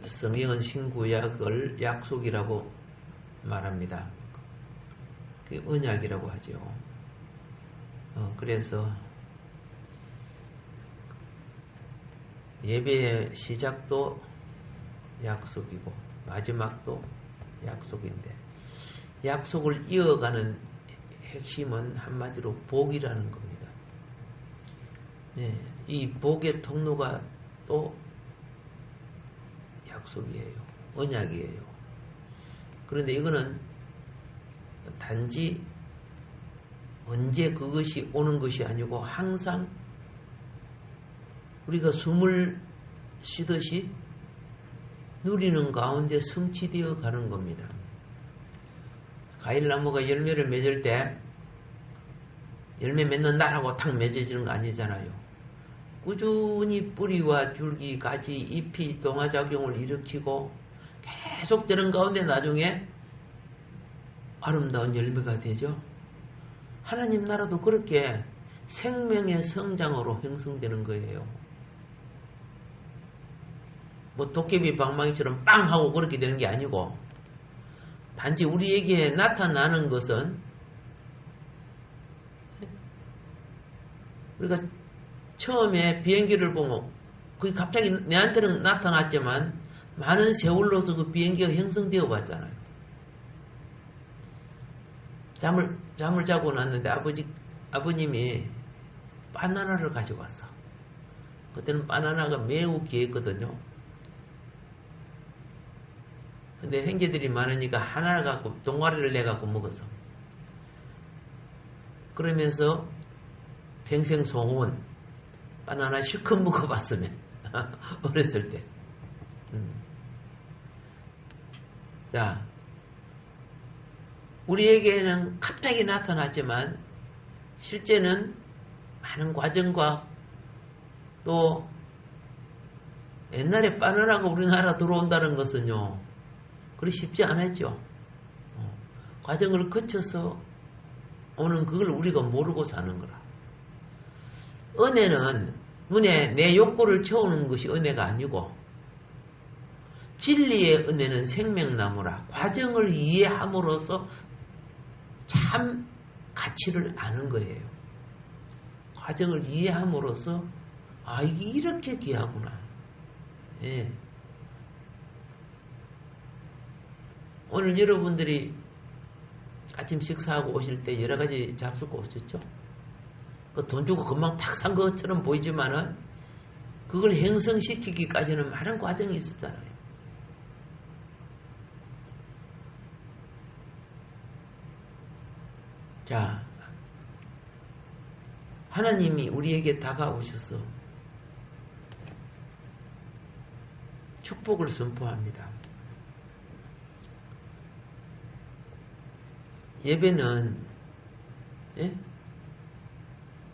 성경은 신구약을 약속이라고 말합니다. 그 언약이라고 하죠. 그래서 예배의 시작도 약속이고 마지막도 약속인데, 약속을 이어가는 핵심은 한마디로 복이라는 겁니다. 이 복의 통로가 또 약속이에요. 언약이에요. 그런데 이거는 단지 언제 그것이 오는 것이 아니고 항상 우리가 숨을 쉬듯이 누리는 가운데 성취되어 가는 겁니다. 과일나무가 열매를 맺을 때 열매 맺는다라고 탁 맺어지는 거 아니잖아요. 꾸준히 뿌리와 줄기, 가지, 잎이 동화작용을 일으키고 계속되는 가운데 나중에 아름다운 열매가 되죠. 하나님 나라도 그렇게 생명의 성장으로 형성되는 거예요. 뭐 도깨비 방망이처럼 빵 하고 그렇게 되는 게 아니고, 단지 우리에게 나타나는 것은 우리가 처음에 비행기를 보면 그게 갑자기 내한테는 나타났지만 많은 세월로서 그 비행기가 형성되어 왔잖아요. 잠을 자고 났는데 아버님이 바나나를 가지고 왔어. 그때는 바나나가 매우 귀했거든요. 근데 형제들이 많으니까 하나를 갖고 동아리를 내갖고 먹었어. 그러면서 평생 소원 바나나 실컷 먹어봤으면 어렸을 때. 자, 우리에게는 갑자기 나타났지만 실제는 많은 과정과 또 옛날에 바나나가 우리나라 들어온다는 것은요, 그리 쉽지 않았죠. 과정을 거쳐서 오는 그걸 우리가 모르고 사는 거라. 은혜는 눈에 내 욕구를 채우는 것이 은혜가 아니고, 진리의 은혜는 생명나무라. 과정을 이해함으로써 참 가치를 아는 거예요. 과정을 이해함으로써 이게 이렇게 귀하구나. 예. 오늘 여러분들이 아침 식사하고 오실 때 여러 가지 잡수고 오셨죠? 그 돈 주고 금방 팍 산 것처럼 보이지만은 그걸 형성시키기까지는 많은 과정이 있었잖아요. 자, 하나님이 우리에게 다가오셔서 축복을 선포합니다. 예배는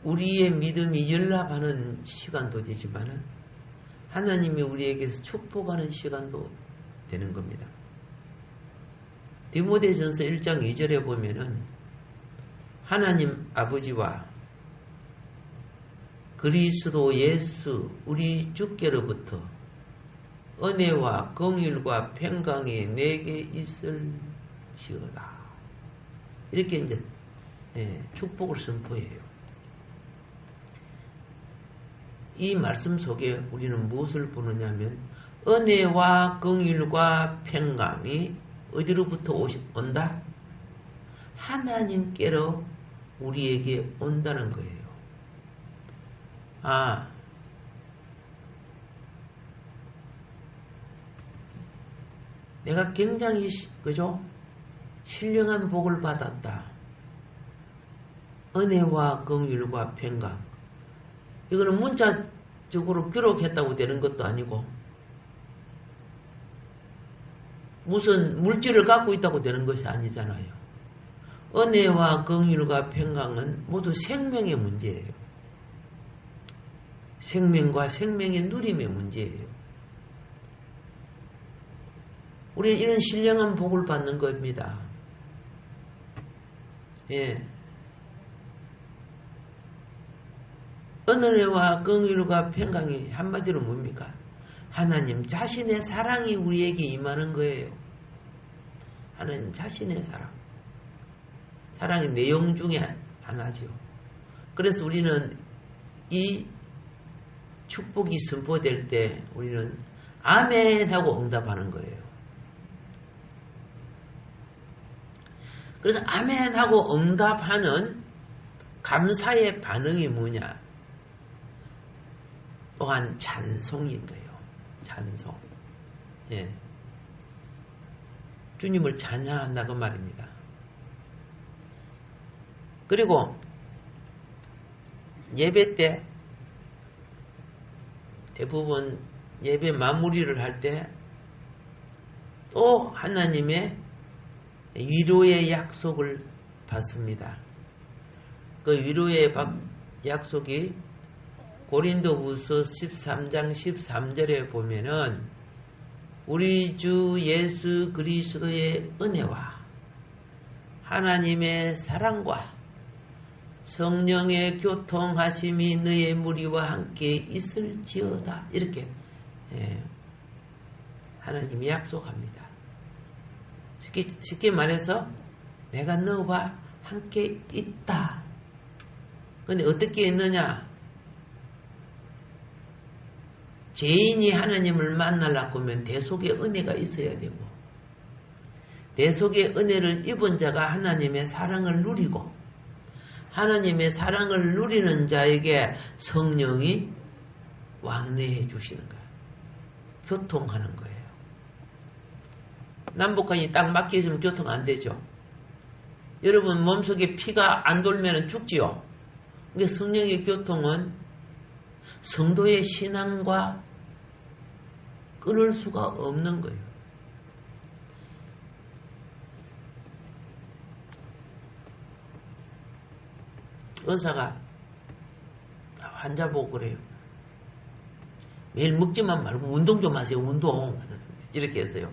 우리의 믿음이 연락하는 시간도 되지만 하나님이 우리에게서 축복하는 시간도 되는 겁니다. 디모데전서 1장 2절에 보면은 하나님 아버지와 그리스도 예수 우리 주께로부터 은혜와 긍휼과 평강이 내게 있을지어다. 이렇게 이제 축복을 선포해요. 이 말씀 속에 우리는 무엇을 보느냐면 은혜와 긍휼과 평강이 어디로부터 온다? 하나님께로 우리에게 온다는 거예요. 내가 굉장히 그죠? 신령한 복을 받았다. 은혜와 긍휼과 평강. 이거는 문자적으로 기록했다고 되는 것도 아니고 무슨 물질을 갖고 있다고 되는 것이 아니잖아요. 은혜와 긍휼과 평강은 모두 생명의 문제예요. 생명과 생명의 누림의 문제예요. 우리는 이런 신령한 복을 받는 겁니다. 예. 은혜와 긍휼과 평강이 한마디로 뭡니까? 하나님 자신의 사랑이 우리에게 임하는 거예요. 하나님 자신의 사랑. 사랑의 내용 중에 하나죠. 그래서 우리는 이 축복이 선포될 때 우리는 아멘 하고 응답하는 거예요. 그래서 아멘 하고 응답하는 감사의 반응이 뭐냐? 또한 찬송인 거예요. 찬송. 예. 주님을 찬양한다고 말입니다. 그리고 예배 때 대부분 예배 마무리를 할 때 또 하나님의 위로의 약속을 받습니다. 그 위로의 약속이 고린도후서 13장 13절에 보면은 우리 주 예수 그리스도의 은혜와 하나님의 사랑과 성령의 교통하심이 너의 무리와 함께 있을지어다. 이렇게 하나님이 약속합니다. 쉽게 말해서 내가 너와 함께 있다. 그런데 어떻게 있느냐? 죄인이 하나님을 만나려고 하면 대속의 은혜가 있어야 되고 대속의 은혜를 입은 자가 하나님의 사랑을 누리고 하나님의 사랑을 누리는 자에게 성령이 왕래해 주시는 거예요. 교통하는 거예요. 남북한이 딱 막혀있으면 교통 안 되죠. 여러분 몸속에 피가 안 돌면 죽지요. 근데 성령의 교통은 성도의 신앙과 끊을 수가 없는 거예요. 의사가 환자 보고 그래요. 매일 먹지만 말고 운동 좀 하세요. 운동. 이렇게 했어요.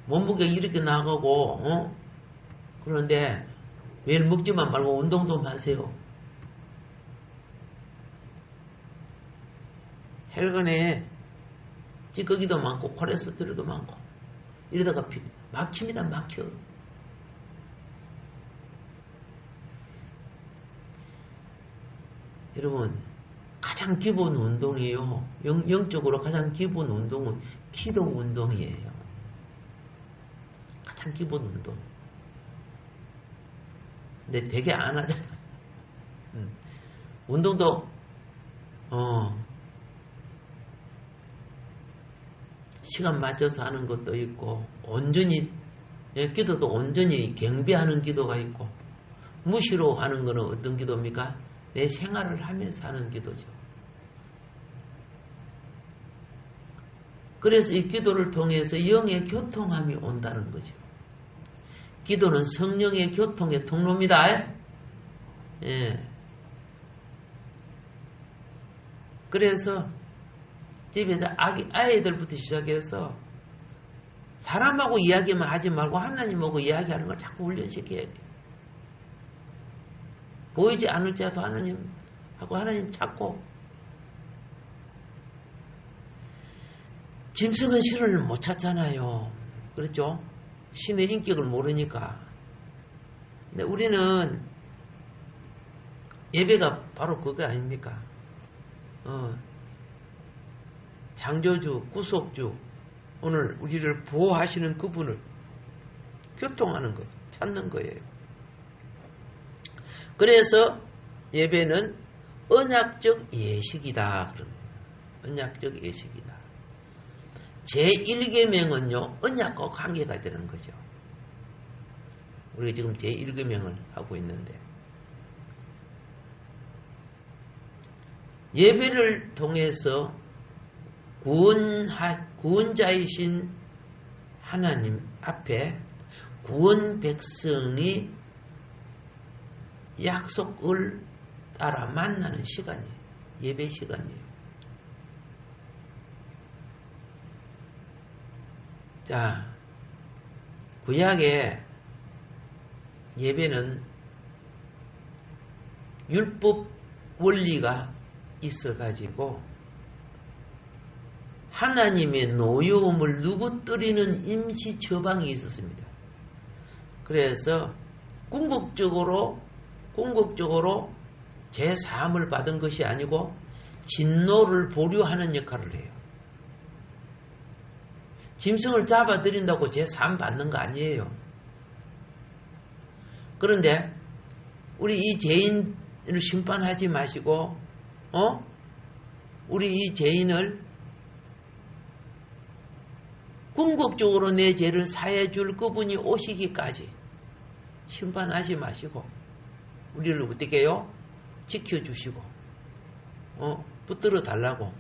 몸무게 이렇게 나가고 그런데 매일 먹지만 말고 운동 좀 하세요. 혈관에 찌꺼기도 많고 콜레스테롤도 많고 이러다가 막힙니다. 막혀. 여러분 가장 기본 운동이에요. 영적으로 가장 기본 운동은 기도 운동이에요. 가장 기본 운동. 근데 되게 안 하잖아요. 운동도 시간 맞춰서 하는 것도 있고 온전히 기도도 온전히 경배하는 기도가 있고 무시로 하는 것은 어떤 기도입니까? 내 생활을 하면서 하는 기도죠. 그래서 이 기도를 통해서 영의 교통함이 온다는 거죠. 기도는 성령의 교통의 통로입니다. 예. 그래서 집에서 아이들부터 시작해서 사람하고 이야기만 하지 말고 하나님하고 이야기하는 걸 자꾸 훈련시켜야 돼요. 보이지 않을지라도 하나님하고 하나님 찾고 짐승은 신을 못 찾잖아요. 그렇죠? 신의 인격을 모르니까. 근데 우리는 예배가 바로 그거 아닙니까? 창조주, 구속주, 오늘 우리를 보호하시는 그분을 교통하는 것, 찾는 거예요. 그래서 예배는 언약적 예식이다. 언약적 예식이다. 제1계명은요, 언약과 관계가 되는 거죠. 우리가 지금 제1계명을 하고 있는데, 예배를 통해서 구원자이신 하나님 앞에 구원 백성이 약속을 따라 만나는 시간이에요. 예배 시간이에요. 자, 구약의 예배는 율법 원리가 있어가지고 하나님의 노여움을 누구뜨리는 임시 처방이 있었습니다. 그래서 궁극적으로 제3을 받은 것이 아니고 진노를 보류하는 역할을 해요. 짐승을 잡아들인다고 제3 받는 거 아니에요. 그런데 우리 이 죄인을 심판하지 마시고 우리 이 죄인을 궁극적으로 내 죄를 사해 줄 그분이 오시기까지 심판하지 마시고 우리를 어떻게 해요? 지켜주시고 붙들어 달라고.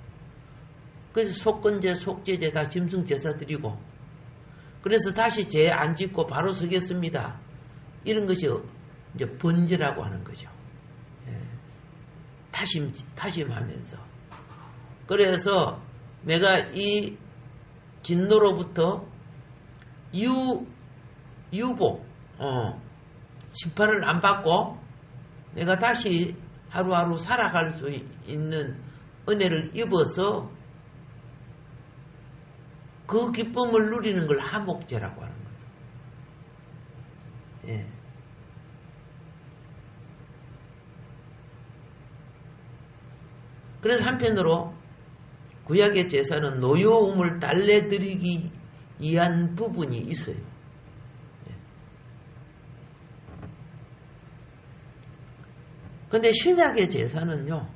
그래서 속건제, 속죄제 다 짐승 제사 드리고, 그래서 다시 죄 안 짓고 바로 서겠습니다. 이런 것이 이제 번제라고 하는 거죠. 타심하면서. 그래서 내가 이 진노로부터 유복, 심판을 안 받고 내가 다시 하루하루 살아갈 수 있는 은혜를 입어서 그 기쁨을 누리는 걸 하목제라고 하는 거예요. 예. 그래서 한편으로 구약의 제사는 노여움을 달래드리기 위한 부분이 있어요. 그런데 신약의 제사는요,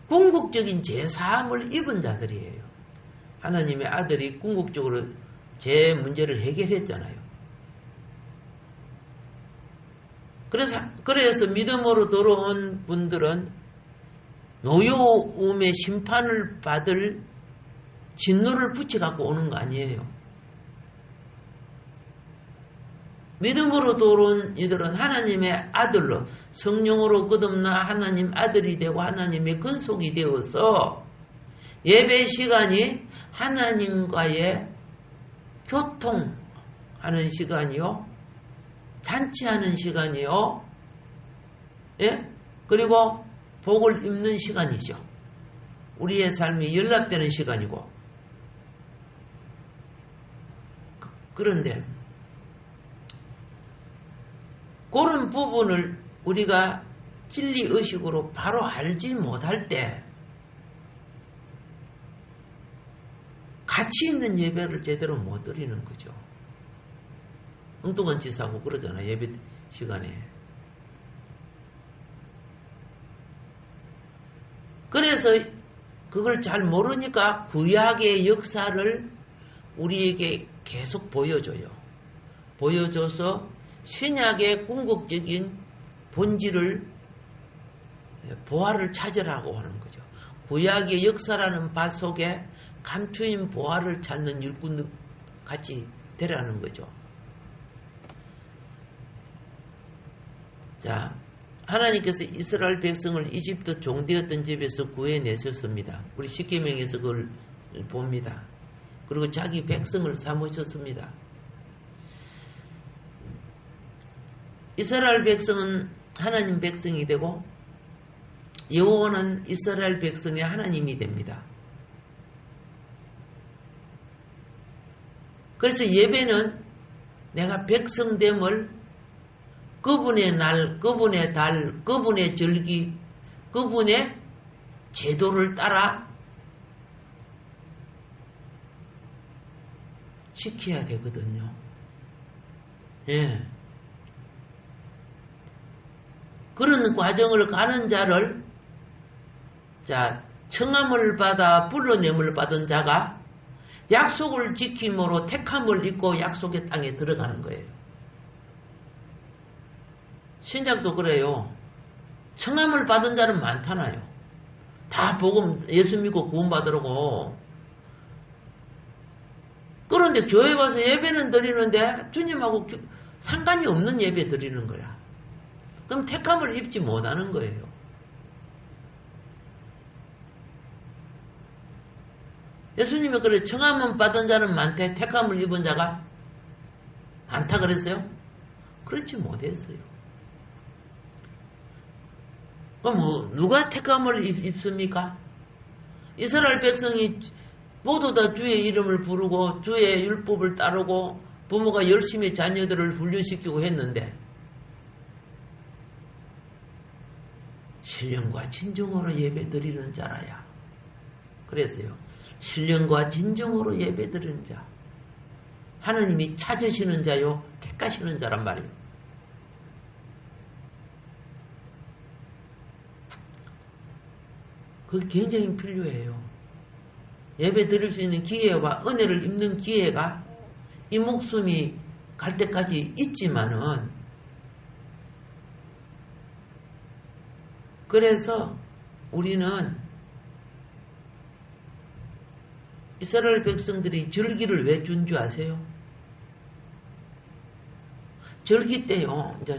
궁극적인 제사함을 입은 자들이에요. 하나님의 아들이 궁극적으로 제 문제를 해결했잖아요. 그래서 믿음으로 들어온 분들은 노여움의 심판을 받을 진노를 붙여갖고 오는 거 아니에요. 믿음으로 들어온 이들은 하나님의 아들로 성령으로 거듭나 하나님 아들이 되고 하나님의 근속이 되어서 예배 시간이 하나님과의 교통하는 시간이요, 잔치하는 시간이요, 예? 그리고 복을 입는 시간이죠. 우리의 삶이 연락되는 시간이고. 그런데 그런 부분을 우리가 진리의식으로 바로 알지 못할 때 가치 있는 예배를 제대로 못 드리는 거죠. 엉뚱한 짓 하고 그러잖아요, 예배 시간에. 그래서 그걸 잘 모르니까 구약의 역사를 우리에게 계속 보여줘요. 보여줘서 신약의 궁극적인 본질을, 보화를 찾으라고 하는 거죠. 구약의 역사라는 밭 속에 감추인 보화를 찾는 일꾼 같이 되라는 거죠. 자, 하나님께서 이스라엘 백성을 이집트 종되었던 집에서 구해내셨습니다. 우리 십계명에서 그걸 봅니다. 그리고 자기 백성을 삼으셨습니다. 이스라엘 백성은 하나님 백성이 되고 여호와는 이스라엘 백성의 하나님이 됩니다. 그래서 예배는 내가 백성됨을 그분의 날, 그분의 달, 그분의 절기, 그분의 제도를 따라 지켜야 되거든요. 예. 그런 과정을 가는 자를, 자, 청함을 받아 불러냄을 받은 자가 약속을 지킴으로 택함을 입고 약속의 땅에 들어가는 거예요. 신약도 그래요. 청함을 받은 자는 많잖아요. 다 복음 예수 믿고 구원받으라고. 그런데 교회 와서 예배는 드리는데 주님하고 상관이 없는 예배 드리는 거야. 그럼 택함을 입지 못하는 거예요. 예수님이 그래, 청함을 받은 자는 많대, 택함을 입은 자가 많다 그랬어요? 그렇지 못했어요. 그럼 누가 택함을 입습니까? 이스라엘 백성이 모두 다 주의 이름을 부르고 주의 율법을 따르고 부모가 열심히 자녀들을 훈련시키고 했는데 신령과 진정으로 예배드리는 자라야. 그래서요. 신령과 진정으로 예배드리는 자. 하느님이 찾으시는 자요. 택하시는 자란 말이에요. 그게 굉장히 필요해요. 예배 드릴 수 있는 기회와 은혜를 입는 기회가 이 목숨이 갈 때까지 있지만은 그래서 우리는 이스라엘 백성들이 절기를 왜 준 줄 아세요? 절기 때요. 이제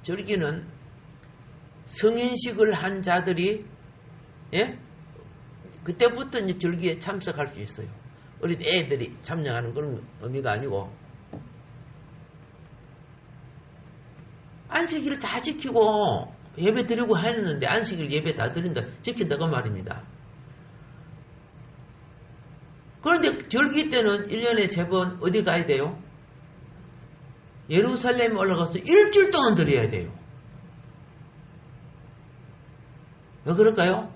절기는 성인식을 한 자들이 예? 그때부터 이제 절기에 참석할 수 있어요. 어린 애들이 참여하는 그런 의미가 아니고 안식일을 다 지키고 예배 드리고 했는데 안식일 예배 다 드린다 지킨다고 말입니다. 그런데 절기 때는 1년에 3번 어디 가야 돼요? 예루살렘에 올라가서 일주일 동안 드려야 돼요. 왜 그럴까요?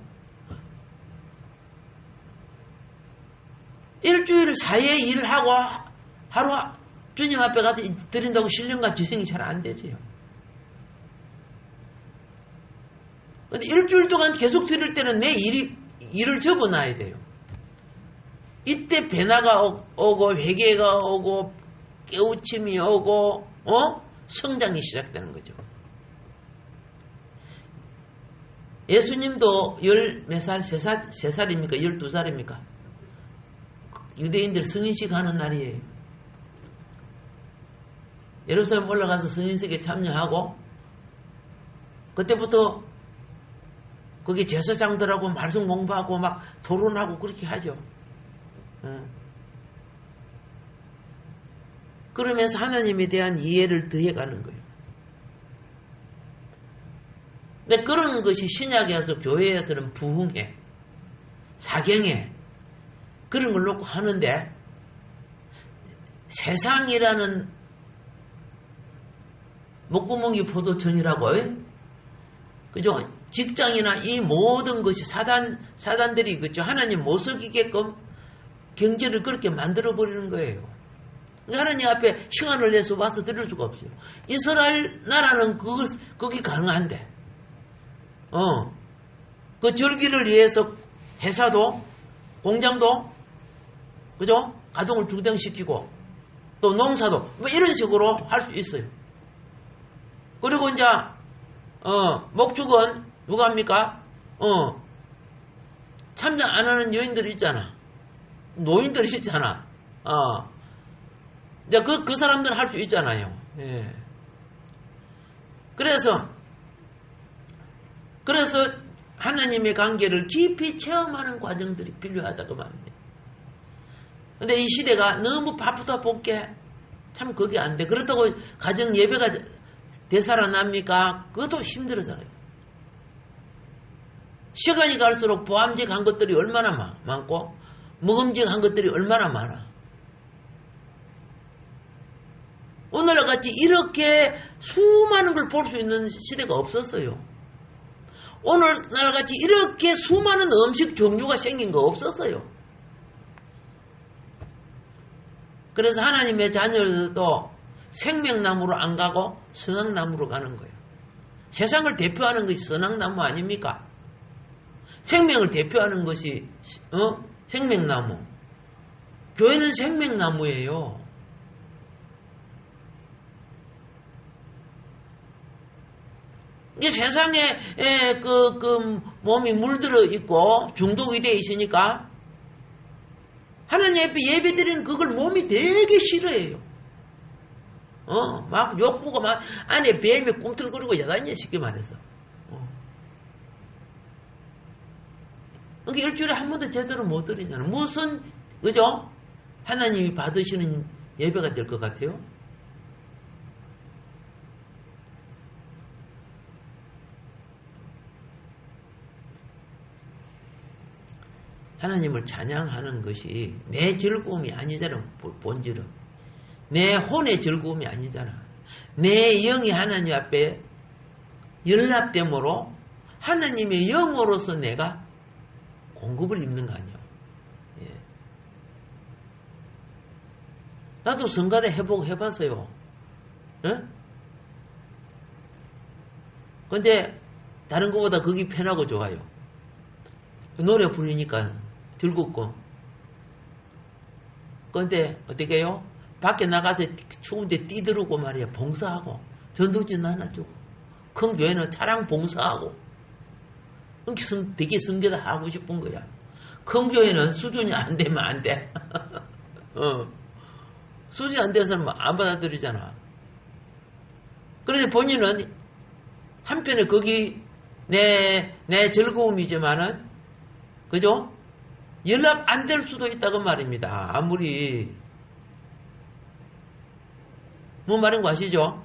일주일 사이에 일을 하고 하루 주님 앞에 가서 드린다고 신령과 지성이 잘 안 되지요. 근데 일주일 동안 계속 드릴 때는 내 일을 접어놔야 돼요. 이때 변화가 오고 회개가 오고 깨우침이 오고 성장이 시작되는 거죠. 예수님도 10몇 살, 3살입니까? 12살입니까? 유대인들 성인식 하는 날이에요. 예루살렘 올라가서 성인식에 참여하고 그때부터 거기 제사장들하고 말씀 공부하고 막 토론하고 그렇게 하죠. 그러면서 하나님에 대한 이해를 더해가는 거예요. 근데 그런 것이 신약에서 교회에서는 부흥회, 사경회 그런 걸 놓고 하는데 세상이라는 목구멍이 포도청이라고 그죠? 직장이나 이 모든 것이 사단들이 그죠? 하나님 못 속이게끔 경제를 그렇게 만들어버리는 거예요. 하나님 앞에 시간을 내서 와서 드릴 수가 없어요. 이스라엘 나라는 그게 가능한데, 그 절기를 위해서 회사도, 공장도, 그죠? 가동을 중단시키고, 또 농사도, 뭐 이런 식으로 할 수 있어요. 그리고 이제, 목축은 누가 합니까? 참여 안 하는 여인들이 있잖아. 노인들이 있잖아. 이제 그 사람들은 할 수 있잖아요. 예. 그래서 하나님의 관계를 깊이 체험하는 과정들이 필요하다고 말합니다. 근데 이 시대가 너무 바쁘다 보게 참 그게 안 돼. 그렇다고 가정 예배가 되살아납니까? 그것도 힘들어서요. 시간이 갈수록 보암직한 것들이 얼마나 많고 먹음직한 것들이 얼마나 많아. 오늘날 같이 이렇게 수많은 걸 볼 수 있는 시대가 없었어요. 오늘날 같이 이렇게 수많은 음식 종류가 생긴 거 없었어요. 그래서 하나님의 자녀들도 생명나무로 안 가고 선악나무로 가는 거예요. 세상을 대표하는 것이 선악나무 아닙니까? 생명을 대표하는 것이 생명나무. 교회는 생명나무예요. 이게 세상에 몸이 물들어 있고 중독이 되어 있으니까 하나님 앞에 예배드리는 그걸 몸이 되게 싫어해요. 막 욕보고 막 안에 뱀이 꿈틀거리고 야단이야 쉽게 말해서. 그러니까 일주일에 한 번도 제대로 못 드리잖아. 무슨 그죠? 하나님이 받으시는 예배가 될 것 같아요? 하나님을 찬양하는 것이 내 즐거움이 아니잖아. 본질은 내 혼의 즐거움이 아니잖아. 내 영이 하나님 앞에 연락됨으로 하나님의 영으로서 내가 공급을 입는 거 아니야. 예. 나도 성가대 해봤어요. 예? 근데 다른 것보다 그게 편하고 좋아요. 노래 부르니까 즐겁고. 근데 어떻게 해요? 밖에 나가서 추운데 뛰들고 말이야. 봉사하고 전도진 하나 주고 큰 교회는 차량 봉사하고 되게 성교다 하고 싶은 거야. 큰 교회는 수준이 안 되면 안 돼. 수준이 안 돼서는 안 받아들이잖아. 그런데 본인은 한편에 거기 내 즐거움이지만은 그죠? 연락 안 될 수도 있다고 말입니다. 아무리 뭔 말인 거 아시죠?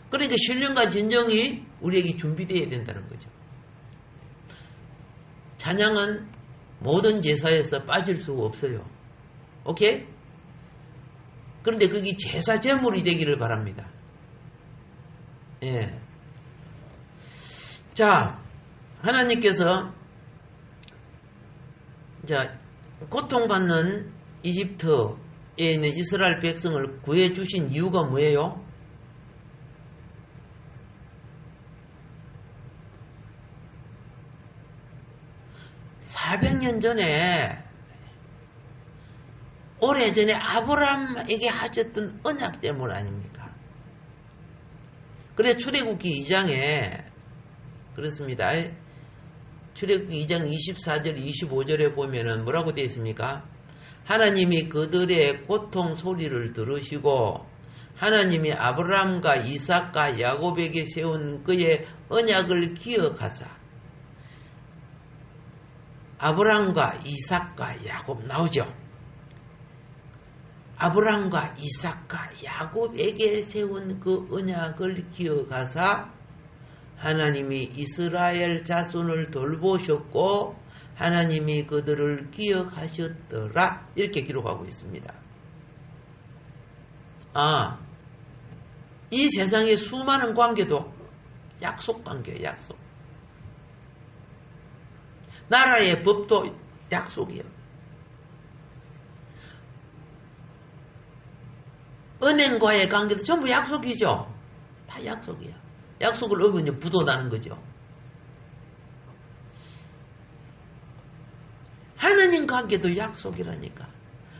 그러니까 신령과 진정이 우리에게 준비되어야 된다는 거죠. 찬양은 모든 제사에서 빠질 수가 없어요. 오케이? 그런데 그게 제사 제물이 되기를 바랍니다. 예. 자, 하나님께서 고통받는 이집트에 있는 이스라엘 백성을 구해주신 이유가 뭐예요? (400년) 전에 오래전에 아브라함에게 하셨던 언약 때문 아닙니까? 그래서 출애굽기 2장에 그렇습니다. 출애굽기 2장 24절 25절에 보면은 뭐라고 되어 있습니까? 하나님이 그들의 고통 소리를 들으시고 하나님이 아브라함과 이삭과 야곱에게 세운 그의 언약을 기억하사. 아브라함과 이삭과 야곱 나오죠? 아브라함과 이삭과 야곱에게 세운 그 언약을 기억하사 하나님이 이스라엘 자손을 돌보셨고 하나님이 그들을 기억하셨더라. 이렇게 기록하고 있습니다. 이 세상의 수많은 관계도 약속 관계예요. 약속. 나라의 법도 약속이에요. 은행과의 관계도 전부 약속이죠. 다 약속이야. 약속을 어기면 부도나는 거죠. 하나님 관계도 약속이라니까.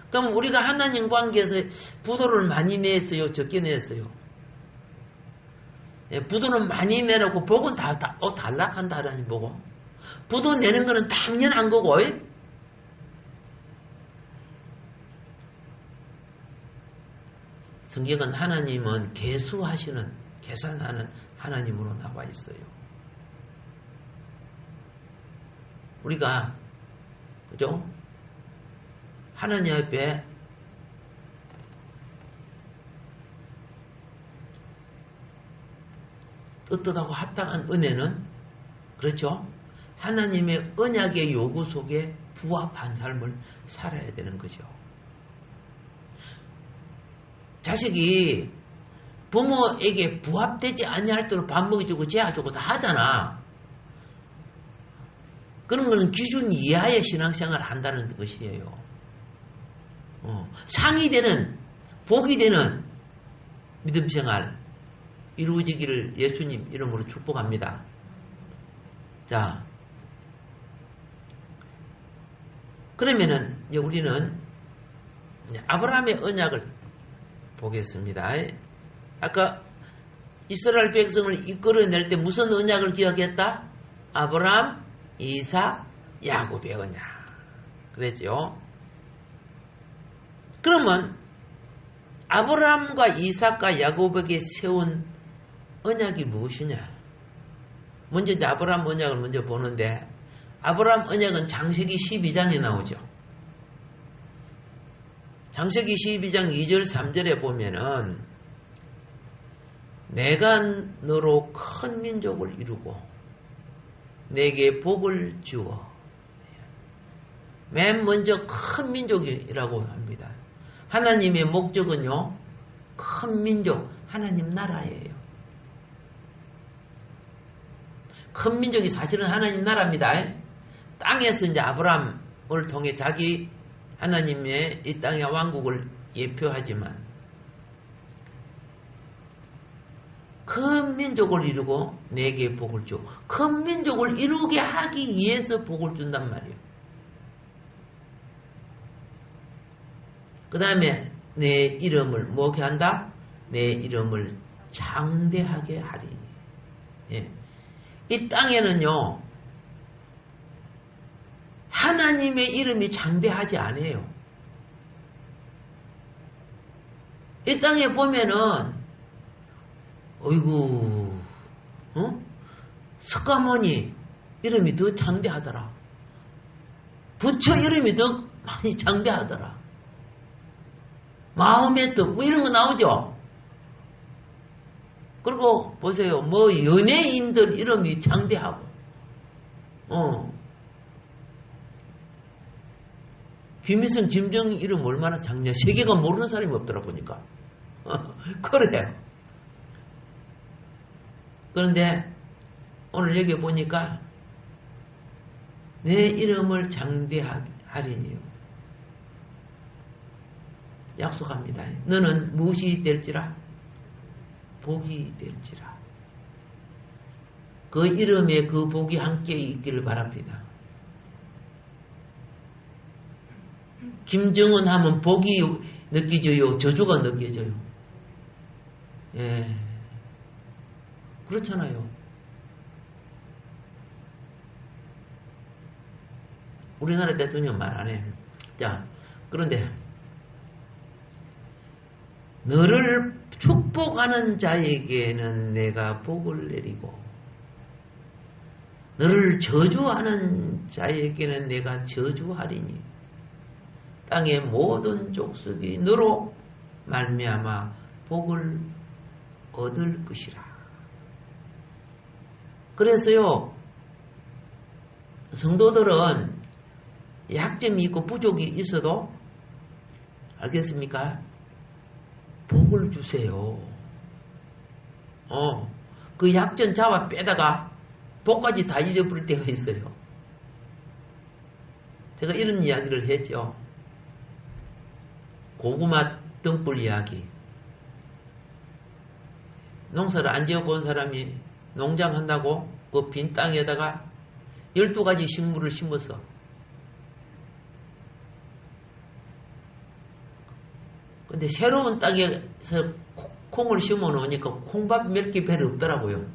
그럼 우리가 하나님 관계에서 부도를 많이 냈어요? 적게 냈어요? 예, 부도는 많이 내놓고 복은 다 단락한다라니 보고. 부도 내는 거는 당연한 거고. 성경은 하나님은 계수하시는, 계산하는 하나님으로 나와 있어요. 우리가 그죠? 하나님 앞에 떳떳하고 합당한 은혜는 그렇죠? 하나님의 언약의 요구 속에 부합한 삶을 살아야 되는 거죠. 자식이 부모에게 부합되지 아니할 때로 밥 먹여주고 재워주고 다 하잖아. 그런 거는 기준 이하의 신앙생활을 한다는 것이에요. 상이 되는, 복이 되는 믿음생활 이루어지기를 예수님 이름으로 축복합니다. 자, 그러면은 이제 우리는 이제 아브라함의 언약을 보겠습니다. 아까 이스라엘 백성을 이끌어낼 때 무슨 언약을 기억했다? 아브라함, 이삭, 야곱의 언약. 그랬죠. 그러면 아브라함과 이삭과 야곱에게 세운 언약이 무엇이냐? 먼저 이제 아브라함 언약을 먼저 보는데 아브라함 언약은 창세기 12장에 나오죠. 창세기 12장 2절 3절에 보면은 내가 너로 큰 민족을 이루고 내게 복을 주어 맨 먼저 큰 민족이라고 합니다. 하나님의 목적은요, 큰 민족, 하나님 나라예요. 큰 민족이 사실은 하나님 나라입니다. 땅에서 이제 아브라함을 통해 자기 하나님의 이 땅의 왕국을 예표하지만 큰 민족을 이루고 내게 복을 줘. 큰 민족을 이루게 하기 위해서 복을 준단 말이에요. 그 다음에 내 이름을 뭐게 한다? 내 이름을 장대하게 하리니. 예. 이 땅에는요, 하나님의 이름이 장대하지 않아요. 이 땅에 보면은, 어이구, 석가모니 이름이 더 장대하더라. 부처 이름이 더 많이 장대하더라. 마음의 뜻, 뭐 이런 거 나오죠? 그리고 보세요. 뭐 연예인들 이름이 장대하고, 김일성, 김정일 이름 얼마나 장대해. 세계가 모르는 사람이 없더라 보니까. 그래요. 그런데 오늘 여기 보니까 내 이름을 장대하리니요. 약속합니다. 너는 무엇이 될지라? 복이 될지라. 그 이름에 그 복이 함께 있기를 바랍니다. 김정은 하면 복이 느껴져요? 저주가 느껴져요? 예. 그렇잖아요. 우리나라 대통령 말 안 해. 자, 그런데 너를 축복하는 자에게는 내가 복을 내리고 너를 저주하는 자에게는 내가 저주하리니 땅의 모든 족속이 너로 말미암아 복을 얻을 것이라. 그래서요, 성도들은 약점이 있고 부족이 있어도 알겠습니까? 복을 주세요. 그 약점 잡아 빼다가 복까지 다 잊어버릴 때가 있어요. 제가 이런 이야기를 했죠. 고구마 등불 이야기. 농사를 안 지어본 사람이 농장한다고 그 빈 땅에다가 12가지 식물을 심었어. 근데 새로운 땅에서 콩을 심어 놓으니까 콩밥 몇 개 별로 없더라고요.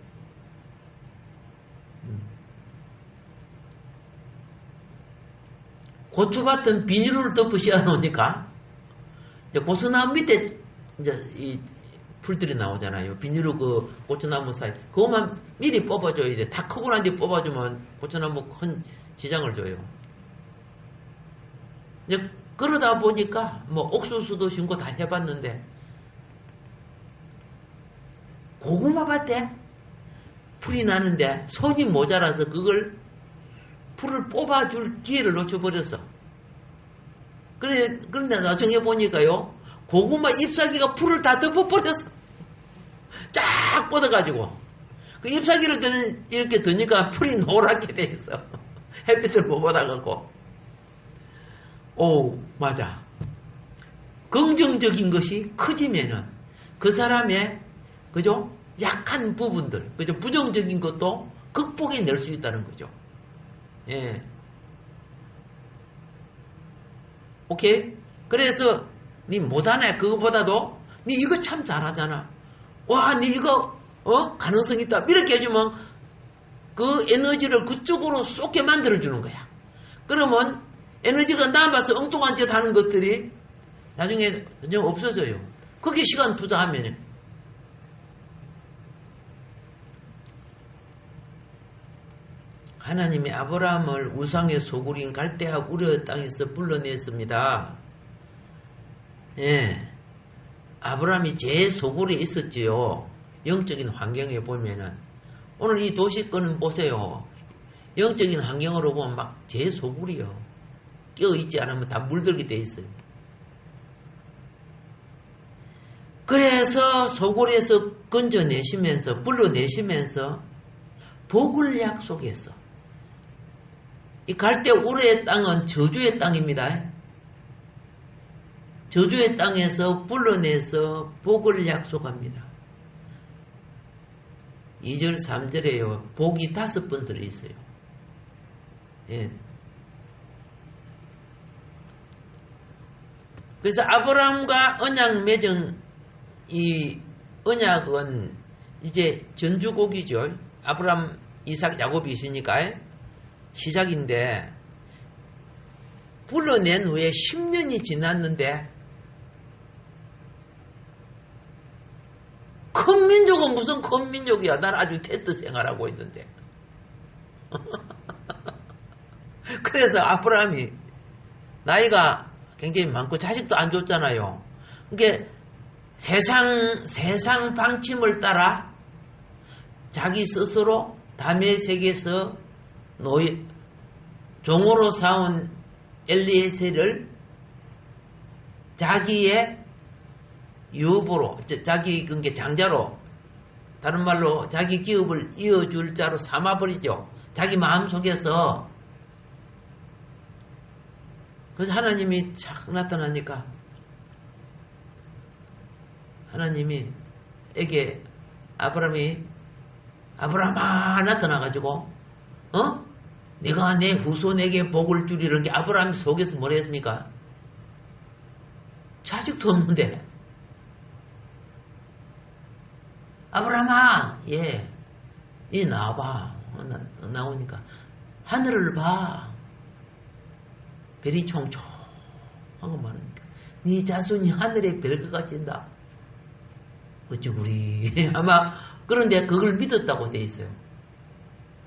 고추밭은 비닐을 덮어 씌워 놓으니까 이제 고추나무 밑에 이제 이 풀들이 나오잖아요. 비닐로 그 고추나무 사이. 그것만 미리 뽑아줘야 돼. 다 크고 난 뒤 뽑아주면 고추나무 큰 지장을 줘요. 이제 그러다 보니까 뭐 옥수수도 심고 다 해봤는데 고구마 밭에 풀이 나는데 손이 모자라서 그걸 풀을 뽑아줄 기회를 놓쳐버렸어. 그런데 나중에 보니까요, 고구마 잎사귀가 풀을 다 덮어버렸어. 쫙 뻗어가지고. 그 잎사귀를 이렇게 드니까 풀이 노랗게 돼 있어. 햇빛을 못 받아갖고. 오, 맞아. 긍정적인 것이 커지면은 그 사람의, 그죠? 약한 부분들, 그죠? 부정적인 것도 극복해낼 수 있다는 거죠. 예. 오케이? 그래서, 니 못하네. 그거보다도, 니 이거 참 잘하잖아. 와, 니 이거, 가능성 있다. 이렇게 해주면, 그 에너지를 그쪽으로 쏟게 만들어주는 거야. 그러면, 에너지가 남아서 엉뚱한 짓 하는 것들이 나중에 전혀 없어져요. 거기에 시간 투자하면. 하나님이 아브라함을 우상의 소굴인 갈대아 우르 땅에서 불러냈습니다. 예. 아브라함이 제 소굴에 있었지요. 영적인 환경에 보면은. 오늘 이 도시권은 보세요. 영적인 환경으로 보면 막 제 소굴이요. 끼어있지 않으면 다 물들게 돼 있어요. 그래서 소굴에서 건져내시면서 불러내시면서 복을 약속했어. 이 갈대 우르의 땅은 저주의 땅입니다. 저주의 땅에서 불러내서 복을 약속합니다. 2절 3절에요. 복이 5번 들어있어요. 예. 그래서 아브라함과 언약 맺은 이 언약은 이제 전주곡이죠. 아브라함, 이삭, 야곱이 있으니까 시작인데 불러낸 후에 10년이 지났는데 큰 민족은 무슨 큰 민족이야. 난 아주 테트 생활하고 있는데. 그래서 아브라함이 나이가 굉장히 많고 자식도 안 줬잖아요. 그게 세상 방침을 따라 자기 스스로 다메섹에서 종으로 사온 엘리에셀을 자기의 유부로, 자기 그게 장자로, 다른 말로 자기 기업을 이어줄 자로 삼아버리죠. 자기 마음속에서. 그래서 하나님이 착 나타나니까 하나님이 에게 아브라함아 나타나가지고 내가 내 후손에게 복을 주리라는 게 아브라함 속에서 뭐라 했습니까? 자식도 없는데 아브라함아 이 나와봐. 나오니까 하늘을 봐. 별이 총총하고 많으니까 네 자손이 하늘의 별과 같진다. 어찌 우리 아마 그런데 그걸 믿었다고 돼 있어요.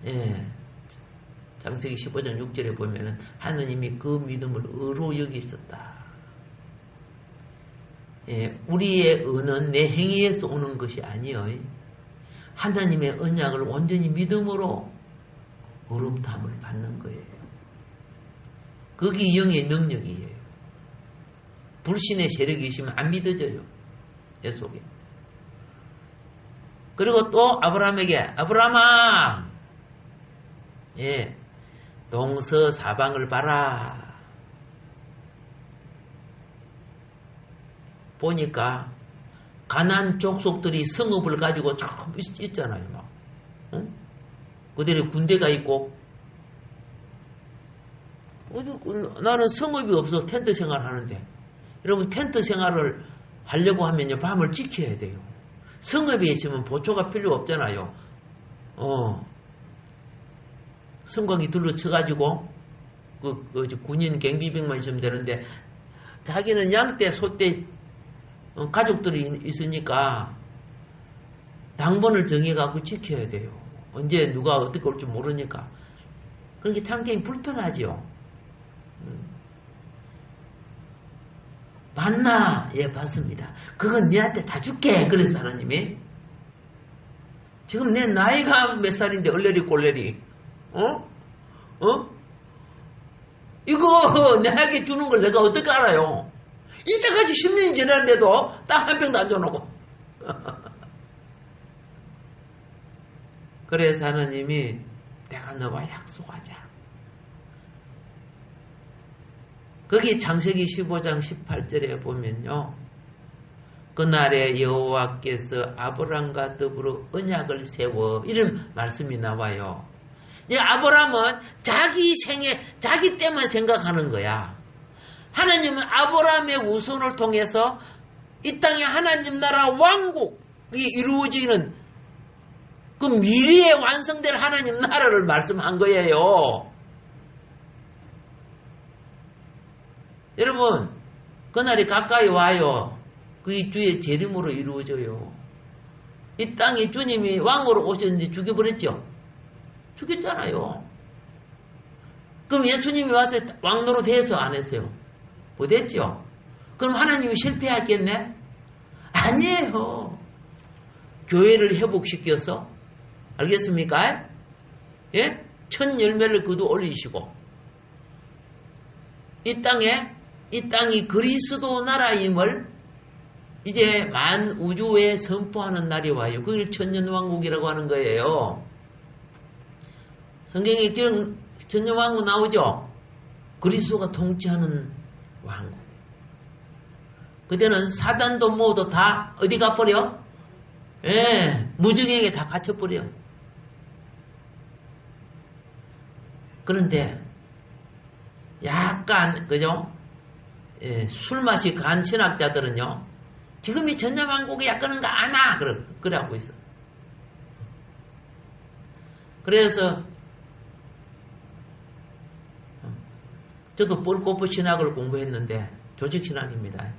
예. 창세기 15장 6절에 보면은 하느님이 그 믿음을 의로 여기셨다. 예, 우리의 의는 내 행위에서 오는 것이 아니요. 하나님의 언약을 온전히 믿음으로 의롭다함을 받는 거예요. 그게 영의 능력이에요. 불신의 세력이 있으면 안 믿어져요. 내 속에. 그리고 또 아브라함에게 아브라함아 동서사방을 봐라. 보니까 가나안 족속들이 성읍을 가지고 쭉 있잖아요. 막. 응? 그들의 군대가 있고 나는 성읍이 없어서 텐트 생활하는데 여러분 텐트 생활을 하려고 하면요 밤을 지켜야 돼요. 성읍에 있으면 보초가 필요 없잖아요. 성곽이 둘러쳐가지고 그 군인 경비병만 있으면 되는데 자기는 양떼 소떼 가족들이 있으니까 당번을 정해갖고 지켜야 돼요. 언제 누가 어떻게 올지 모르니까. 그런 게 상당히 불편하죠. 봤나? 예, 봤습니다. 그건 니한테 다 줄게. 그래서 하나님이 지금 내 나이가 몇 살인데 얼레리 꼴레리 이거 내게 주는 걸 내가 어떻게 알아요? 이때까지 10년이 지났는데도 딱 한 병도 안 줘놓고. 그래서 하나님이 내가 너와 약속하자. 거기 창세기 15장 18절에 보면요. 그날에 여호와께서 아브람과 더불어 언약을 세워 이런 말씀이 나와요. 아브람은 자기 생애 자기 때만 생각하는 거야. 하나님은 아브람의 후손을 통해서 이 땅에 하나님 나라 왕국이 이루어지는 그 미래에 완성될 하나님 나라를 말씀한 거예요. 여러분 그날이 가까이 와요. 그게 주의 재림으로 이루어져요. 이 땅에 주님이 왕으로 오셨는데 죽여버렸죠. 죽였잖아요. 그럼 예수님이 와서 왕 노릇해서 안 했어요? 못했죠. 그럼 하나님이 실패했겠네? 아니에요. 교회를 회복시켜서 알겠습니까? 예? 천 열매를 그도 올리시고 이 땅이 그리스도 나라임을 이제 만 우주에 선포하는 날이 와요. 그걸 천년왕국이라고 하는 거예요. 성경에 천년왕국 나오죠? 그리스도가 통치하는 왕국. 그때는 사단도 모두 다 어디 가버려? 예, 무중에게 다 갇혀버려. 그런데 약간 그죠? 예, 술 마시 간 신학자들은요, 지금이 천년왕국이 약간은가 아나 그래 하고 있어. 그래서 저도 폴코프 신학을 공부했는데 조직 신학입니다.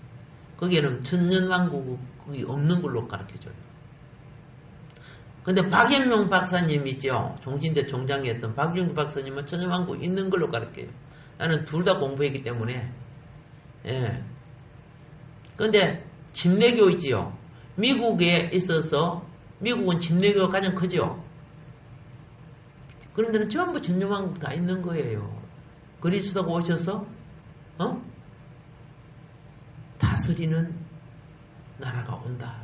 거기에는 천년왕국이 없는 걸로 가르쳐줘요. 근데 박영룡 박사님 있죠? 종신대 총장이었던 박영룡 박사님은 천년왕국 있는 걸로 가르쳐요. 나는 둘 다 공부했기 때문에. 예. 근데 침례교 있지요. 미국에 있어서 미국은 침례교가 가장 크죠. 그런 데는 전부 천년왕국 다 있는 거예요. 그리스도가 오셔서 다스리는 나라가 온다.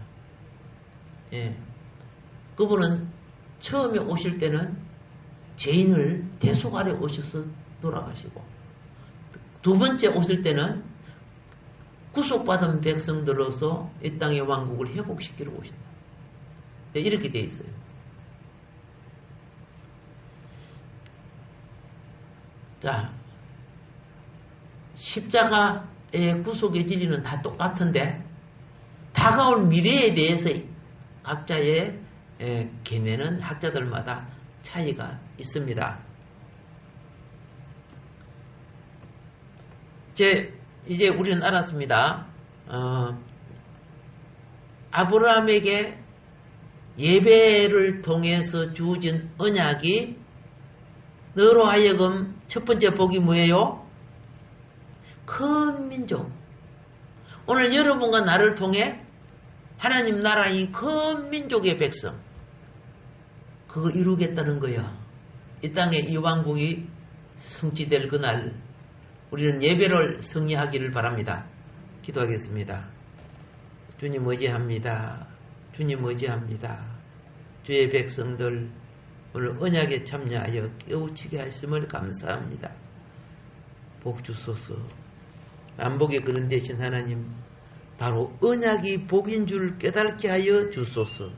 예. 그분은 처음에 오실 때는 죄인을 대속 아래 오셔서 돌아가시고, 두 번째 오실 때는 구속받은 백성들로서 이 땅의 왕국을 회복시키러 오신다. 이렇게 되어 있어요. 자, 십자가의 구속의 진리는 다 똑같은데 다가올 미래에 대해서 각자의 견해는 학자들마다 차이가 있습니다. 이제 우리는 알았습니다. 아브라함에게 예배를 통해서 주어진 언약이 너로 하여금 첫 번째 복이 뭐예요? 큰 민족. 오늘 여러분과 나를 통해 하나님 나라의 큰 민족의 백성, 그거 이루겠다는 거야. 이 땅에 이 왕국이 성취될 그날 우리는 예배를 성리하기를 바랍니다. 기도하겠습니다. 주님 의지합니다. 주님 의지합니다. 주의 백성들 오늘 언약에 참여하여 깨우치게 하심을 감사합니다. 복 주소서. 남복의 그런 대신 하나님, 바로 언약이 복인 줄 깨닫게 하여 주소서.